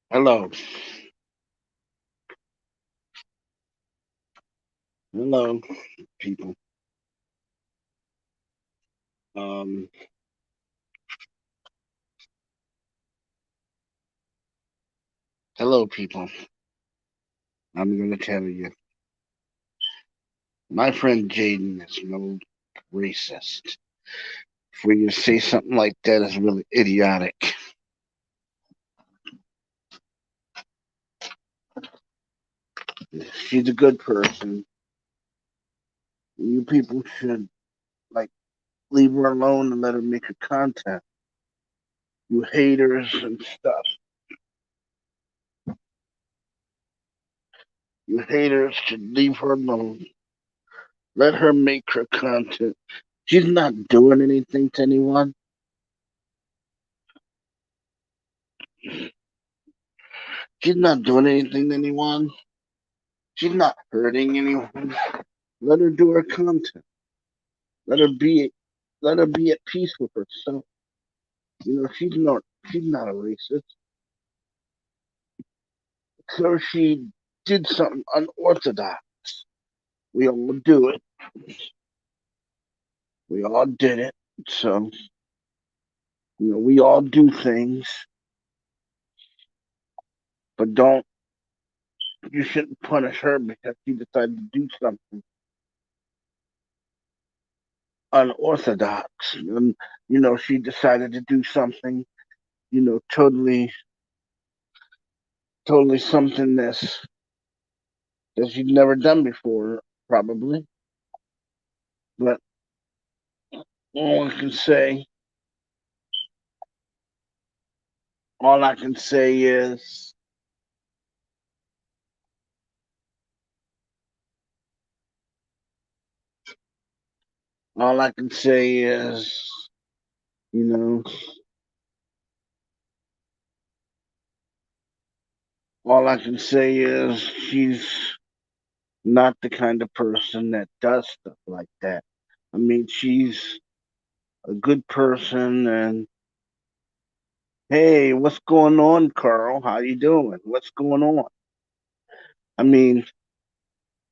Hello. Hello, people. Um, Hello, people. I'm going to tell you. My friend Jaden is no racist. For you to say something like that is really idiotic. She's a good person. You people should, like, leave her alone and let her make her content. You haters and stuff. You haters should leave her alone. Let her make her content. She's not doing anything to anyone. She's not doing anything to anyone. She's not hurting anyone. Let her do her content. Let her be let her be at peace with herself. She's not a racist. So she did something unorthodox. We all do it. We all did it. So, we all do things, but don't you shouldn't punish her because she decided to do something unorthodox. And she decided to do something, totally something that she'd never done before, probably. But all I can say, all I can say is, all I can say is, you know, all I can say is she's not the kind of person that does stuff like that. I mean, she's a good person, and hey, what's going on, Carl? How you doing? What's going on? I mean,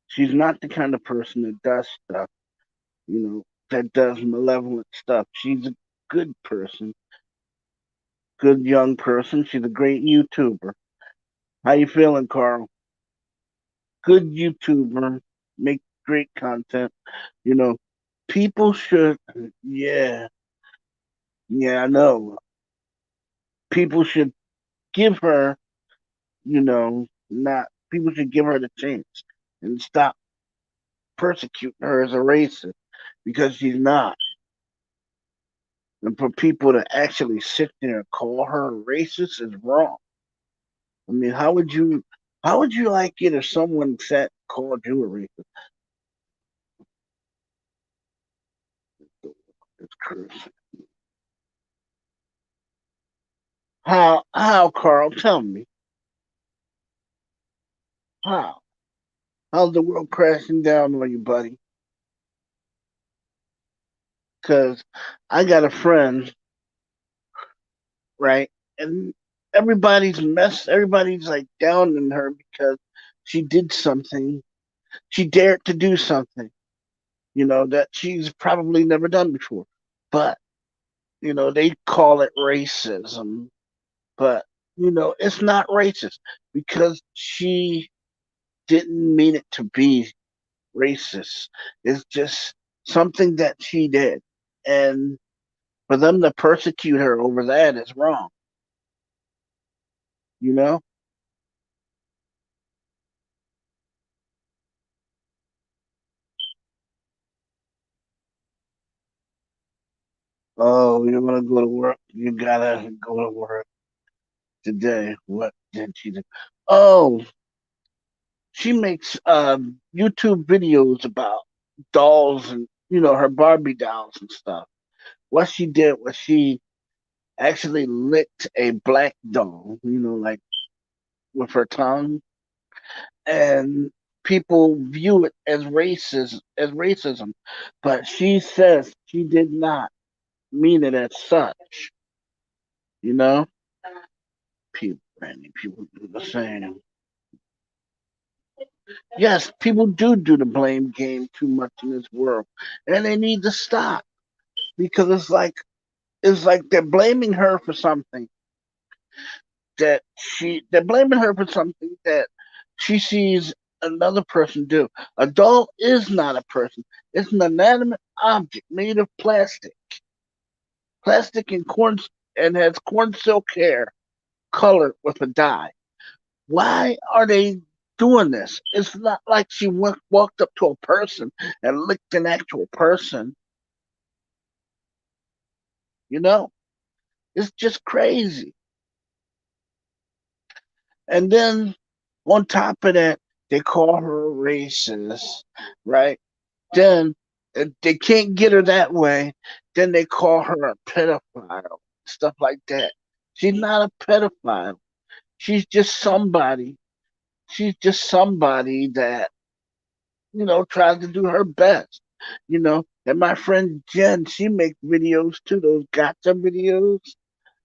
she's not the kind of person that does stuff, that does malevolent stuff. She's a good person, good young person. She's a great YouTuber. How you feeling, Carl? Good YouTuber, make great content. You know, people should, yeah, yeah, I know. People should give her, not, people should give her the chance and stop persecuting her as a racist because she's not. And for people to actually sit there and call her a racist is wrong. I mean, how would you like it if someone sat called you a racist? It's crazy. How, Carl? Tell me how. How's the world crashing down on you, buddy? Because I got a friend, right? And everybody's like down on her because she did something. She dared to do something, that she's probably never done before. But, they call it racism. But, it's not racist because she didn't mean it to be racist. It's just something that she did. And for them to persecute her over that is wrong, you know? Oh, you want to go to work? You gotta go to work today. What did she do? Oh, she makes YouTube videos about dolls and, her Barbie dolls and stuff. What she did was she actually licked a black doll, like with her tongue, and people view it as racism, but she says she did not mean it as such. You know, people. Many people do the same. Yes, people do the blame game too much in this world, and they need to stop because it's like they're blaming her for something they're blaming her for something that she sees another person do. A doll is not a person. It's an inanimate object made of plastic and has corn silk hair colored with a dye. Why are they doing this? It's not like she walked up to a person and licked an actual person. You know, it's just crazy. And then on top of that, they call her a racist, right? Then if they can't get her that way, then they call her a pedophile, stuff like that. She's not a pedophile. She's just somebody. She's just somebody that tries to do her best. And my friend Jen, she makes videos too, those gotcha videos.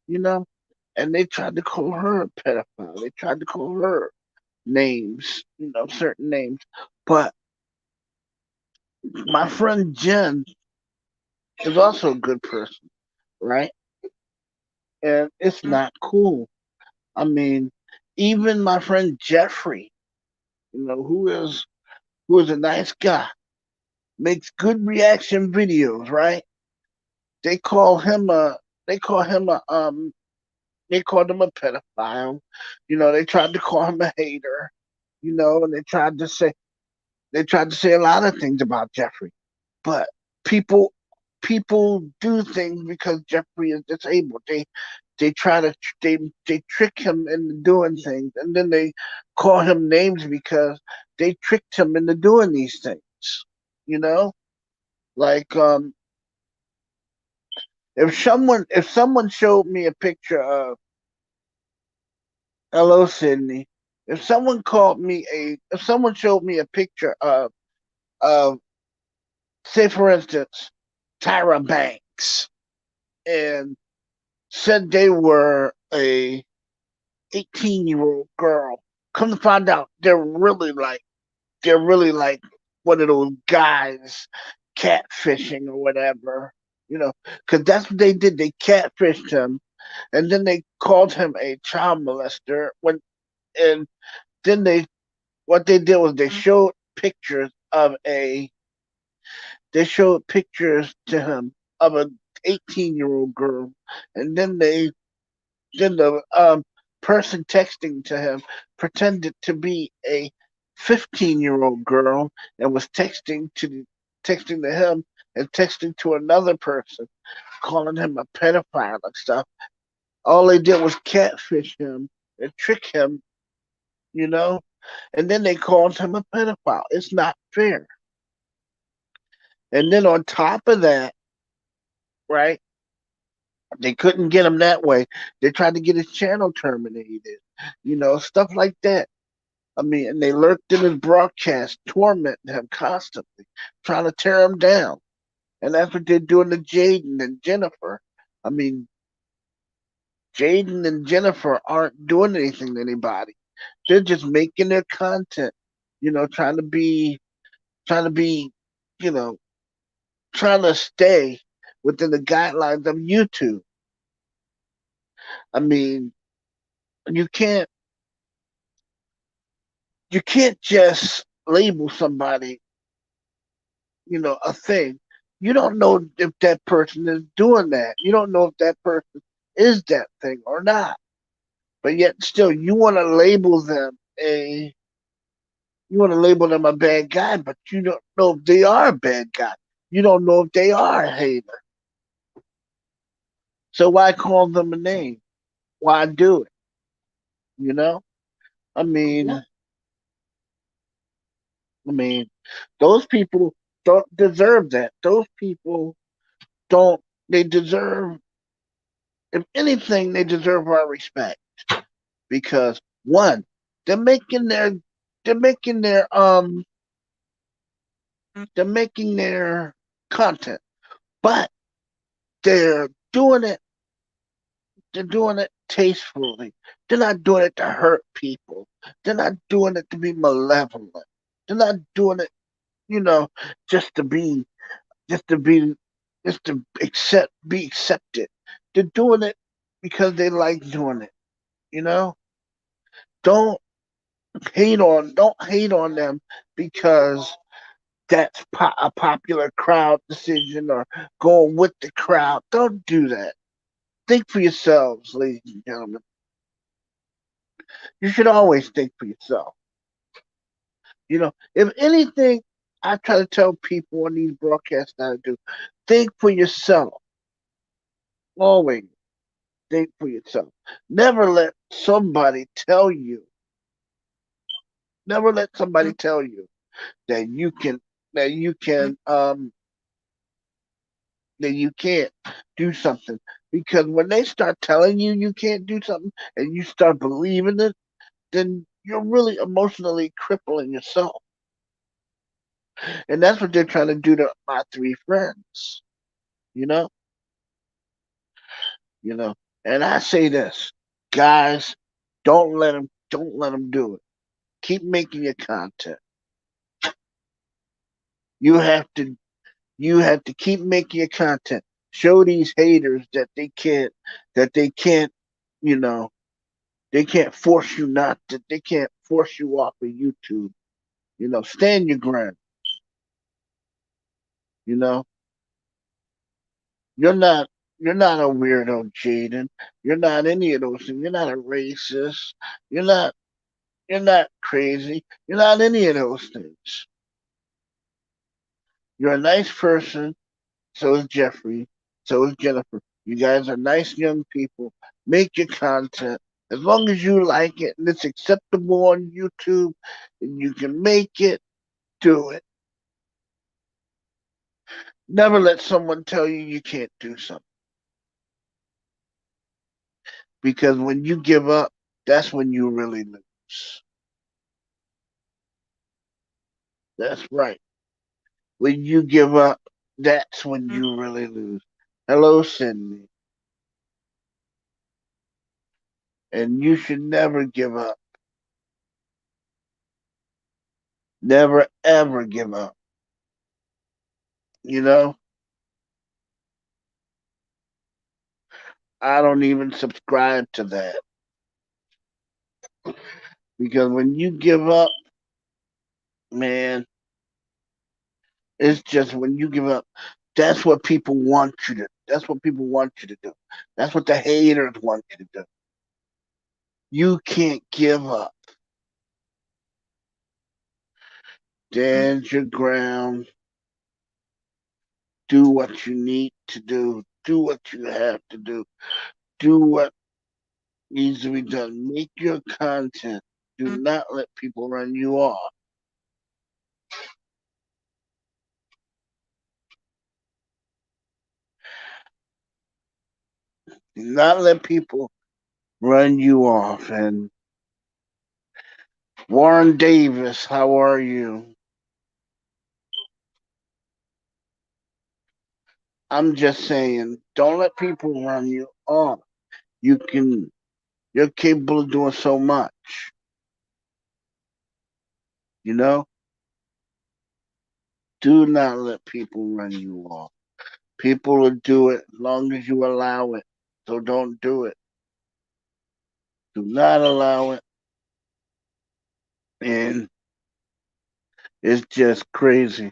You know, and they tried to call her a pedophile. They tried to call her names, certain names. But my friend Jen is also a good person, right? And it's not cool. I mean, even my friend Jeffrey, who is a nice guy, makes good reaction videos, right? They call him a they call him a they called him a pedophile. They tried to call him a hater, and they tried to say a lot of things about Jeffrey. But people people do things because Jeffrey is disabled. They try to they trick him into doing things, and then they call him names because they tricked him into doing these things. You know, like if someone showed me a picture of hello Sydney, if someone showed me a picture of say for instance Tyra Banks and said they were a 18-year-old girl. Come to find out, they're really like one of those guys catfishing or whatever, because that's what they did. They catfished him, and then they called him a child molester. And then what they did was they showed pictures to him of a 18-year-old girl, and then the person texting to him pretended to be a 15-year-old girl and was texting to him and texting to another person, calling him a pedophile and stuff. All they did was catfish him and trick him, you know, and then they called him a pedophile. It's not fair. And then on top of that, right, they couldn't get him that way. They tried to get his channel terminated, stuff like that. I mean, and they lurked in his broadcast, tormenting him constantly, trying to tear him down. And that's what they're doing to Jaden and Jennifer. I mean, Jaden and Jennifer aren't doing anything to anybody. They're just making their content, trying to be, you know, trying to stay within the guidelines of YouTube. I mean, you can't you can't just label somebody, a thing. You don't know if that person is doing that. You don't know if that person is that thing or not. But yet still you want to label them a bad guy, but you don't know if they are a bad guy. You don't know if they are a hater. So why call them a name? Why do it? You know? I mean I mean, those people don't deserve that. Those people don't they deserve if anything, they deserve our respect. Because one, they're making their they're making their they're making their content, but they're doing it they're doing it tastefully. They're not doing it to hurt people. They're not doing it to be malevolent. They're not doing it, you know, just to be, just to be, just to be accepted. They're doing it because they like doing it. You know, don't don't hate on them because that's a popular crowd decision or going with the crowd. Don't do that. Think for yourselves, ladies and gentlemen. You should always think for yourself. If anything, I try to tell people on these broadcasts that I do, think for yourself. Always think for yourself. Never let somebody tell you. Never let somebody tell you that that you can that you can't do something. Because when they start telling you you can't do something and you start believing it, then you're really emotionally crippling yourself. And that's what they're trying to do to my three friends. You know, you know. And I say this, guys, don't let them do it. Keep making your content. You have to you have to keep making your content. Show these haters that they can't, you know, they can't force you not to they can't force you off of YouTube. Stand your ground. You know, you're not you're not a weirdo, Jaden. You're not any of those things. You're not a racist. You're not you're not crazy. You're not any of those things. You're a nice person. So is Jeffrey. So is Jennifer. You guys are nice young people. Make your content. As long as you like it and it's acceptable on YouTube and you can make it, do it. Never let someone tell you you can't do something. Because when you give up, that's when you really lose. That's right. When you give up, that's when you really lose. Hello, Sydney. And you should never give up. Never, ever give up. You know? I don't even subscribe to that. Because when you give up, man, it's just when you give up, that's what people want you to do. That's what the haters want you to do. You can't give up. Stand your ground. Do what you need to do. Do what you have to do. Do what needs to be done. Make your content. Do not let people run you off. Do not let people run you off. And Warren Davis, how are you? I'm just saying, don't let people run you off. You can, you're capable of doing so much. You know, do not let people run you off. People will do it as long as you allow it. So don't do it. Do not allow it. And it's just crazy.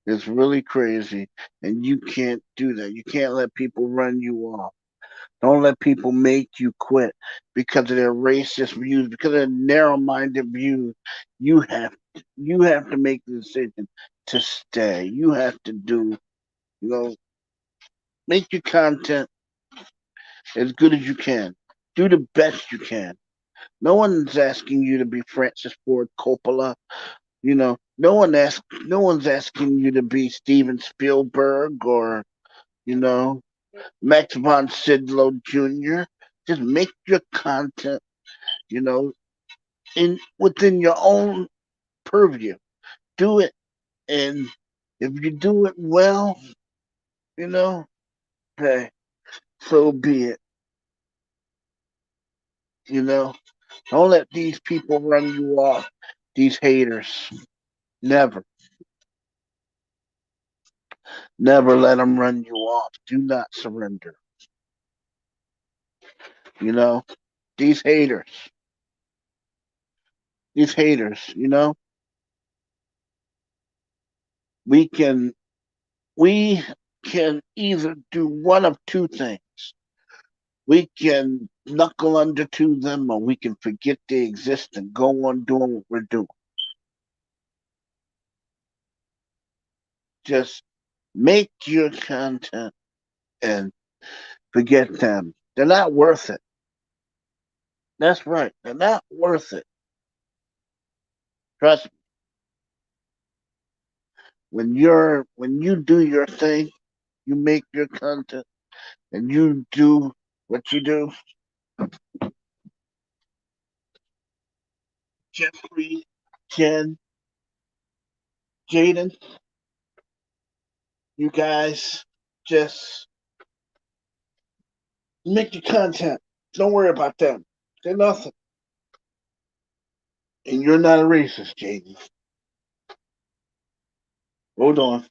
It's really crazy. And you can't do that. You can't let people run you off. Don't let people make you quit because of their racist views, because of their narrow-minded views. You have to make the decision to stay. You have to you know, make your content as good as you can. Do the best you can. No one's asking you to be Francis Ford Coppola. No one's asking you to be Steven Spielberg or, you know, Max von Sydow Jr. Just make your content, you know, in within your own purview. Do it, and if you do it well, you know, Hey, so be it. You know, don't let these people run you off. These haters. Never, never let them run you off. Do not surrender. You know, these haters, these haters. We can, we can either do one of two things. We can knuckle under to them, or we can forget they exist and go on doing what we're doing. Just make your content and forget them. They're not worth it. That's right. They're not worth it. Trust me. When you do your thing, you make your content and you do what you do. Jeffrey, Jen, Jaden, you guys just make your content. Don't worry about them. They're nothing. And you're not a racist, Jaden. Hold on.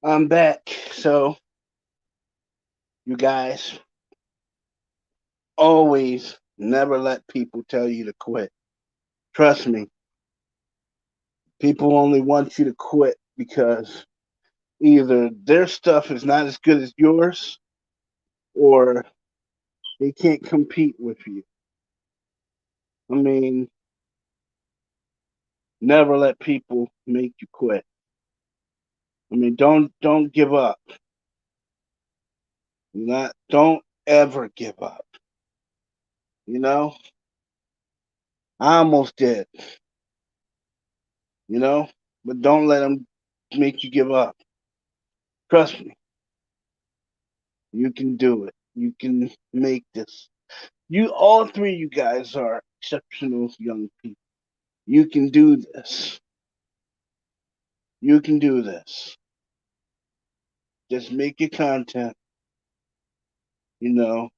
I'm back. So, you guys always never let people tell you to quit. Trust me, people only want you to quit because either their stuff is not as good as yours or they can't compete with you. I mean, never let people make you quit. I mean, don't give up. Not don't ever give up. You know, I almost did. You know, but don't let them make you give up. Trust me, you can do it. You can make this. You all three, you guys are exceptional young people. You can do this. You can do this. Just make your content. You know,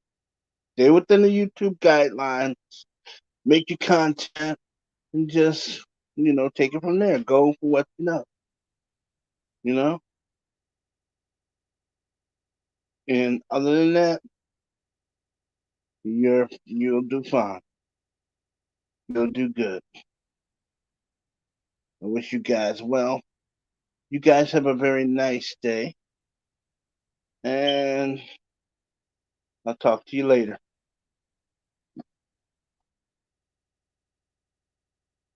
stay within the YouTube guidelines. Make your content and just take it from there. Go for what you know. You know, and other than that, you'll do fine. You'll do good. I wish you guys well. You guys have a very nice day, and I'll talk to you later.